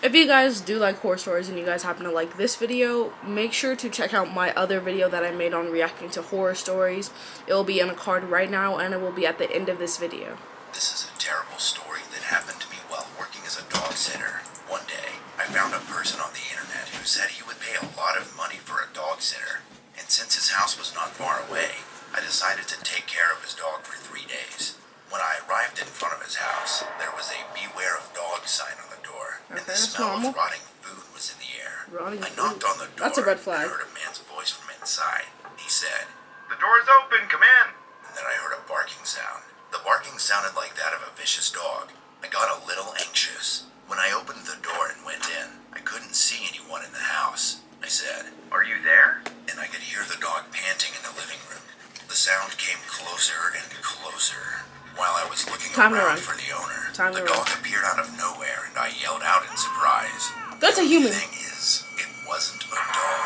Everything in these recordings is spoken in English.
If you guys do like horror stories and you guys happen to like this video, make sure to check out my other video that I made on reacting to horror stories. It will be on a card right now, and it will be at the end of this video. This is a terrible story that happened to me while working as a dog sitter. One day, I found a person on the internet who said he would pay a lot of money for a dog sitter, and since his house was not far away, I decided to take care of his dog for 3 days. When I arrived in front of his house, there was a "Beware of Dogs" sign on the door, and the smell of rotting food was in the air. I knocked on the door. That's a red flag. And heard a man's voice from inside. He said, "The door is open, come in." And then I heard a barking sound. The barking sounded like that of a vicious dog. I got a little anxious. When I opened the door and went in, I couldn't see anyone in the house. I said, "Are you there?" And I could hear the dog panting in the living room. The sound came closer and closer. While I was looking around for the owner, the dog appeared out of nowhere and I yelled out in surprise. That's a human. The thing is, it wasn't a dog.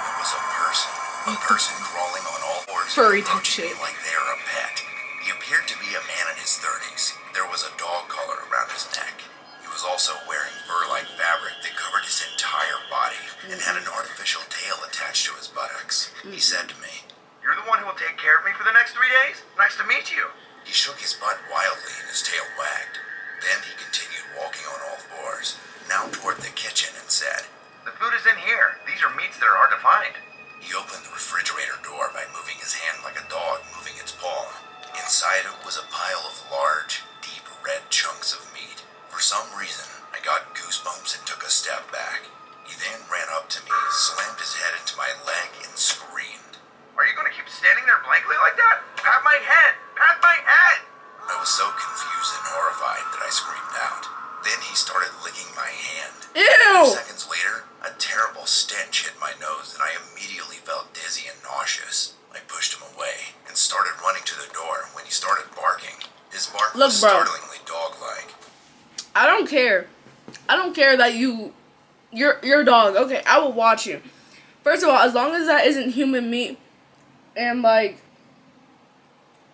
It was a person. A person crawling on all fours, Furry type approaching me shit. like they're a pet. He appeared to be a man in his 30s. There was a dog collar around his neck. He was also wearing fur-like fabric that covered his entire body and had an artificial tail attached to his buttocks. He said to me, "You're the one who will take care of me for the next 3 days? Nice to meet you." He shook his butt wildly and his tail wagged. Then he continued walking on all fours, now toward the kitchen, and said, "The food is in here. These are meats that are hard to find." He opened the refrigerator door by moving his hand like a dog moving its paw. Inside it was a pile of large, deep red chunks of meat. For some reason, I got goosebumps and took a step back. He then ran up to me, slammed his head into my leg, and screamed, "Are you going to keep standing there blankly like that? Pat my head! Pat my head!" I was so confused and horrified that I screamed out. Then he started licking my hand. Ew! A few seconds later, a terrible stench hit my nose and I immediately felt dizzy and nauseous. I pushed him away and started running to the door when he started barking. His bark was startlingly dog-like. I don't care. I don't care that you're a dog. Okay, I will watch you. First of all, as long as that isn't human meat, and like,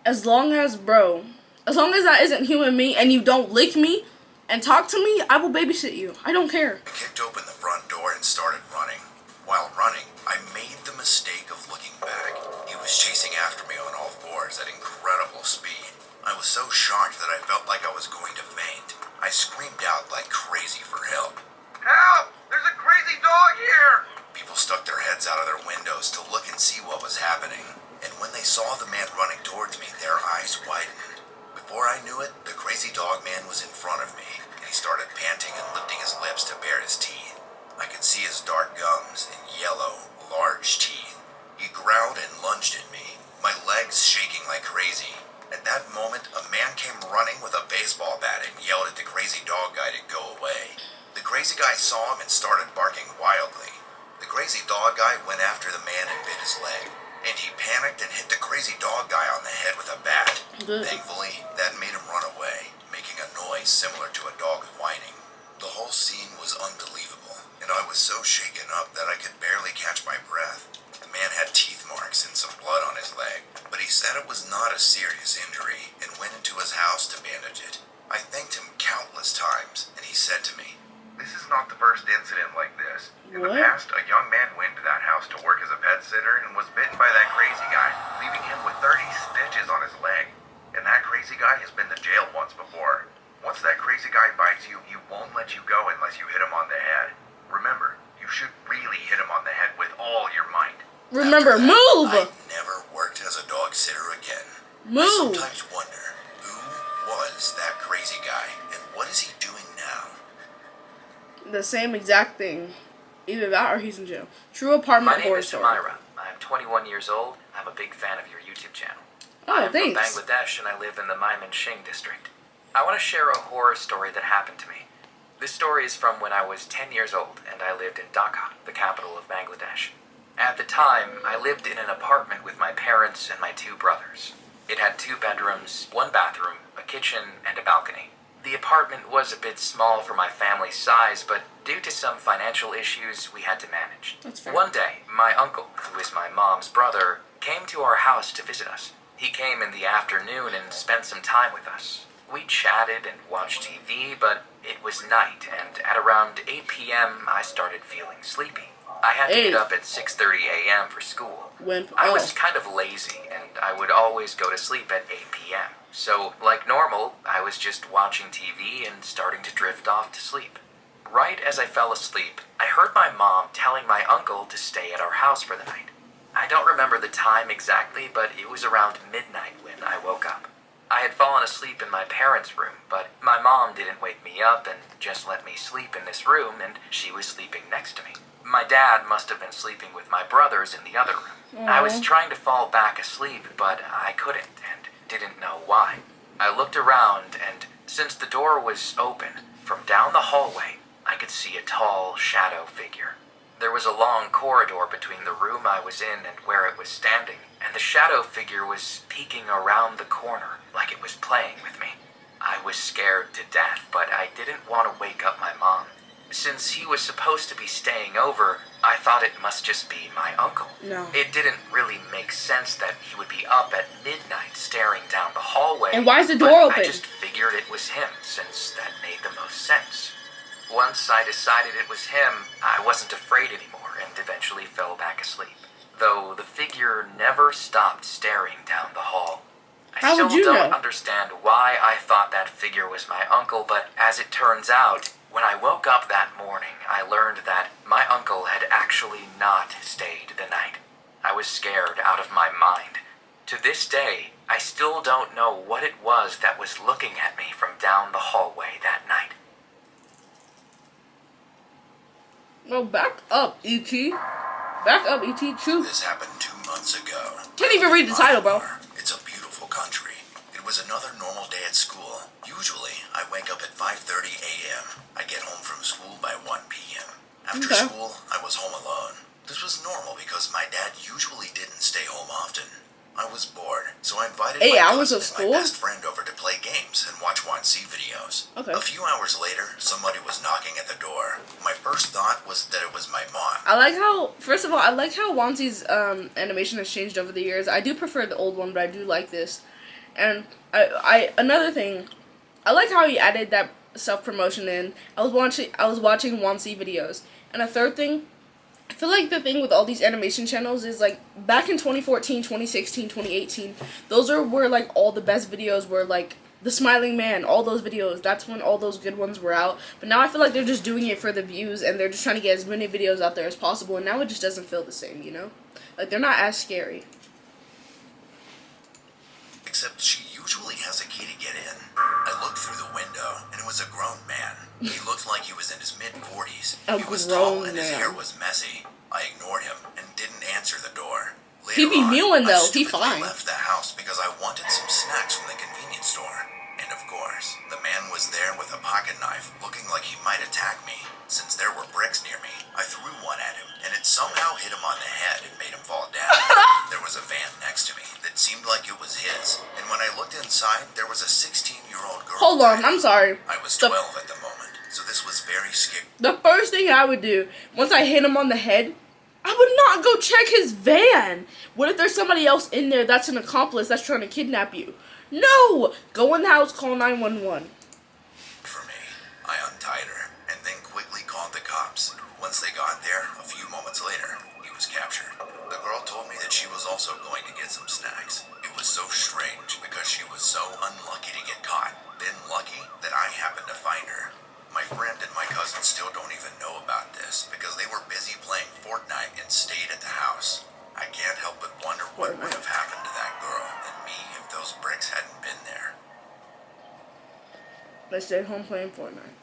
as long as that isn't human meat and you don't lick me and talk to me, I will babysit you. I don't care. I kicked open the front door and started running. While running, I made the mistake of looking back. He was chasing after me on all fours at incredible speed. I was so shocked that I felt like I was going to faint. I screamed out like crazy for help. "Help! There's a crazy dog here!" People stuck their heads out of their windows to look and see what was happening. And when they saw the man running towards me, their eyes widened. Before I knew it, the crazy dog man was in front of me, and he started panting and lifting his lips to bare his teeth. I could see his dark gums and yellow, large teeth. He growled and lunged at me, my legs shaking like crazy. At that moment, a man came running with a baseball bat and yelled at the crazy dog guy to go away. The crazy guy saw him and started barking wildly. The crazy dog guy went after the man and bit his leg, and he panicked and hit the crazy dog guy on the head with a bat. Thankfully, that made him run away, making a noise similar to a dog whining. The whole scene was unbelievable, and I was so shaken up that I could barely catch my breath. The man had teeth marks and some blood on his leg, but he said it was not a serious injury and went into his house to bandage it. I thanked him countless times, and he said to me, "This is not the first incident like this. In the past, a young man went to that house to work as a pet sitter and was bitten by that crazy guy, leaving him with 30 stitches on his leg. And that crazy guy has been to jail once before. Once that crazy guy bites you, he won't let you go unless you hit him on the head. Remember, you should really hit him on the head with all your might." Remember, After that, move! I never worked as a dog sitter again. Move! I sometimes wonder, who was that crazy guy, and what is he doing now? The same exact thing. Either that or he's in jail. True apartment horror story. My name is Samira. I'm 21 years old. I'm a big fan of your YouTube channel. Oh, I'm thanks. from Bangladesh and I live in the Mymensingh district. I want to share a horror story that happened to me. This story is from when I was 10 years old and I lived in Dhaka, the capital of Bangladesh. At the time, I lived in an apartment with my parents and my 2 brothers. It had 2 bedrooms, 1 bathroom, a kitchen, and a balcony. The apartment was a bit small for my family's size, but due to some financial issues, we had to manage. That's fair. One day, my uncle, who is my mom's brother, came to our house to visit us. He came in the afternoon and spent some time with us. We chatted and watched TV, but It was night, and at around 8 p.m., I started feeling sleepy. I had to get up at 6:30 a.m. for school. I was kind of lazy, and I would always go to sleep at 8 p.m. So, like normal, I was just watching TV and starting to drift off to sleep. Right as I fell asleep, I heard my mom telling my uncle to stay at our house for the night. I don't remember the time exactly, but it was around midnight when I woke up. I had fallen asleep in my parents' room, but my mom didn't wake me up and just let me sleep in this room, and she was sleeping next to me. My dad must have been sleeping with my brothers in the other room. I was trying to fall back asleep, but I couldn't and didn't know why. I looked around, and since the door was open, from down the hallway, I could see a tall shadow figure. There was a long corridor between the room I was in and where it was standing, and the shadow figure was peeking around the corner like it was playing with me. I was scared to death, but I didn't want to wake up my mom. Since he was supposed to be staying over, I thought it must just be my uncle. No. It didn't really make sense that he would be up at midnight staring down the hallway. And why is the door but open? I just figured it was him, since that made the most sense. Once I decided it was him, I wasn't afraid anymore and eventually fell back asleep. Though the figure never stopped staring down the hall. I still don't understand why I thought that figure was my uncle, but as it turns out, when I woke up that morning, I learned that my uncle had actually not stayed the night. I was scared out of my mind. To this day, I still don't know what it was that was looking at me from down the hallway that night. No, back up, E.T. Back up, E.T. True. This happened 2 months ago. Can't even read the title, bro. It's a beautiful country. It was another normal day at school. Usually, I wake up at 5:30 a.m. I get home from school by 1 p.m. After school, I was home alone. This was normal because my dad usually didn't stay home often. I was bored, so I invited my cousin and my best friend over to play games and watch 1C videos. A few hours later, somebody was knocking at the door. My first thought was that it was my mom. I like how, first of all, I like how Wansi's animation has changed over the years. I do prefer the old one, but I do like this. And another thing, I like how he added that self-promotion in. I was watching 1C videos. And a third thing, I feel like the thing with all these animation channels is, like, back in 2014, 2016, 2018, those are where, like, all the best videos were, like, The Smiling Man, all those videos. That's when all those good ones were out. But now I feel like they're just doing it for the views, and they're just trying to get as many videos out there as possible, and now it just doesn't feel the same, you know? Like, they're not as scary. Except she usually has a key to get in. I looked through the window, and it was a grown man. He looked like he was in his mid-40s. He was tall, and his hair was messy. I ignored him and didn't answer the door. He be mewing, though. He I fine. left the house because I wanted some snacks from the convenience store. And of course, the man was there with a pocket knife, looking like he might attack me. Since there were bricks near me, I threw one at him, and it somehow hit him on the head and made him fall down. There was a van next to me that seemed like it was his, and when I looked inside, there was a 16-year-old girl. Hold on, I'm sorry. I was 12 at the moment, so this was very scary. The first thing I would do, once I hit him on the head, I would not go check his van. What if there's somebody else in there that's an accomplice that's trying to kidnap you? No! Go in the house, call 911. For me, I untied her, and then quickly called the cops. Once they got there, a few moments later, he was captured. The girl told me that she was also going to get some snacks. It was so strange because she was so unlucky to get caught, then lucky that I happened to find her. My friend and my cousin still don't even know about this because they were busy playing Fortnite and stayed at the house. I can't help but wonder what would have happened to that girl and me if those bricks hadn't been there. They stayed home playing Fortnite.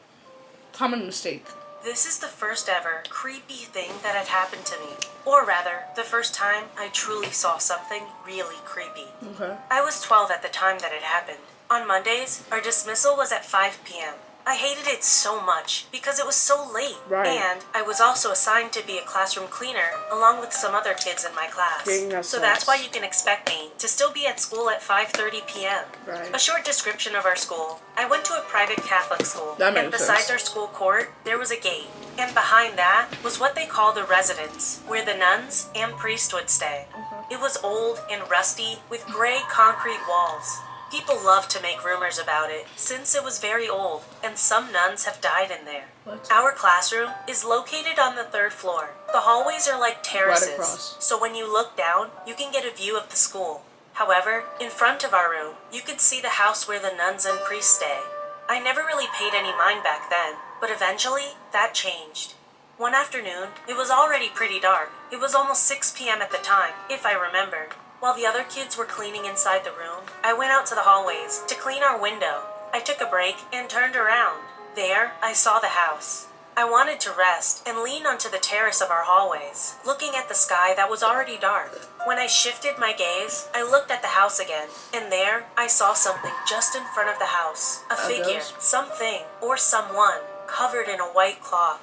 Common mistake. This is the first ever creepy thing that had happened to me. Or rather, the first time I truly saw something really creepy. Okay. I was 12 at the time that it happened. On Mondays, our dismissal was at 5 p.m. I hated it so much because it was so late. Right. And I was also assigned to be a classroom cleaner along with some other kids in my class. So that's why you can expect me to still be at school at 5:30 p.m. Right. A short description of our school. I went to a private Catholic school. That makes and besides sense. our school court, there was a gate. And behind that was what they call the residence, where the nuns and priests would stay. It was old and rusty with gray concrete walls. People love to make rumors about it since it was very old and some nuns have died in there. What? Our classroom is located on the 3rd floor. The hallways are like terraces, Right across. so when you look down, you can get a view of the school. However, in front of our room, you could see the house where the nuns and priests stay. I never really paid any mind back then, but eventually, that changed. One afternoon, it was already pretty dark. It was almost 6 p.m. at the time, if I remember. While the other kids were cleaning inside the room, I went out to the hallways to clean our window. I took a break and turned around. There, I saw the house. I wanted to rest and lean onto the terrace of our hallways, looking at the sky that was already dark. When I shifted my gaze, I looked at the house again, and there, I saw something just in front of the house. A figure, something, or someone, covered in a white cloth.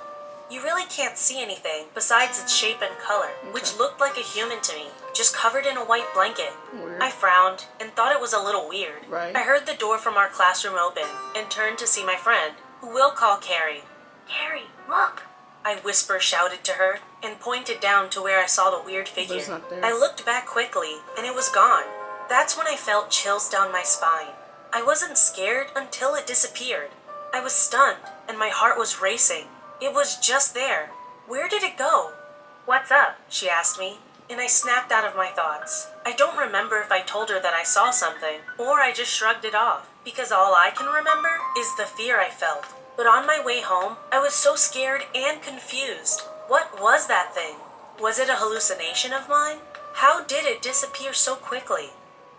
You really can't see anything besides its shape and color, which looked like a human to me, just covered in a white blanket. Weird. I frowned and thought it was a little weird. Right. I heard the door from our classroom open and turned to see my friend, who we'll call Carrie. Carrie, look! I shouted to her and pointed down to where I saw the weird figure. But it's not there. I looked back quickly and it was gone. That's when I felt chills down my spine. I wasn't scared until it disappeared. I was stunned and my heart was racing. It was just there. Where did it go? What's up? She asked me, and I snapped out of my thoughts. I don't remember if I told her that I saw something, or I just shrugged it off, because all I can remember is the fear I felt. But on my way home, I was so scared and confused. What was that thing? Was it a hallucination of mine? How did it disappear so quickly?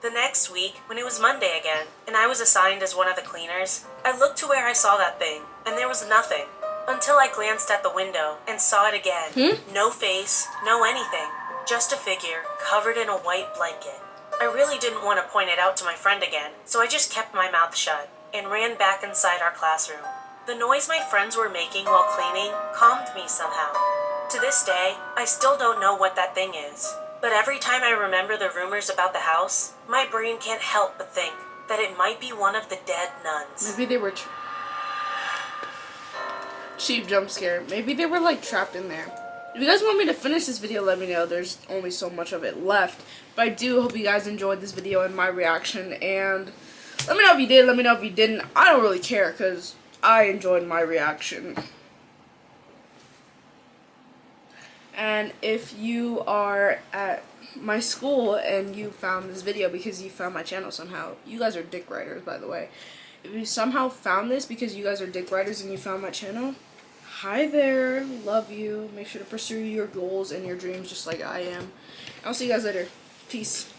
The next week, when it was Monday again, and I was assigned as one of the cleaners, I looked to where I saw that thing, and there was nothing. Until I glanced at the window and saw it again. No face, no anything. Just a figure covered in a white blanket. I really didn't want to point it out to my friend again, so I just kept my mouth shut and ran back inside our classroom. The noise my friends were making while cleaning calmed me somehow. To this day, I still don't know what that thing is. But every time I remember the rumors about the house, my brain can't help but think that it might be one of the dead nuns. Maybe they were cheap jump scare. Maybe they were like trapped in there. If you guys want me to finish this video, let me know. There's only so much of it left. But I do hope you guys enjoyed this video and my reaction. And let me know if you did. Let me know if you didn't. I don't really care because I enjoyed my reaction. And if you are at my school and you found this video because you found my channel somehow, you guys are dick writers, by the way. If you somehow found this because you guys are dick writers and you found my channel, hi there, love you. Make sure to pursue your goals and your dreams just like I am. I'll see you guys later. Peace.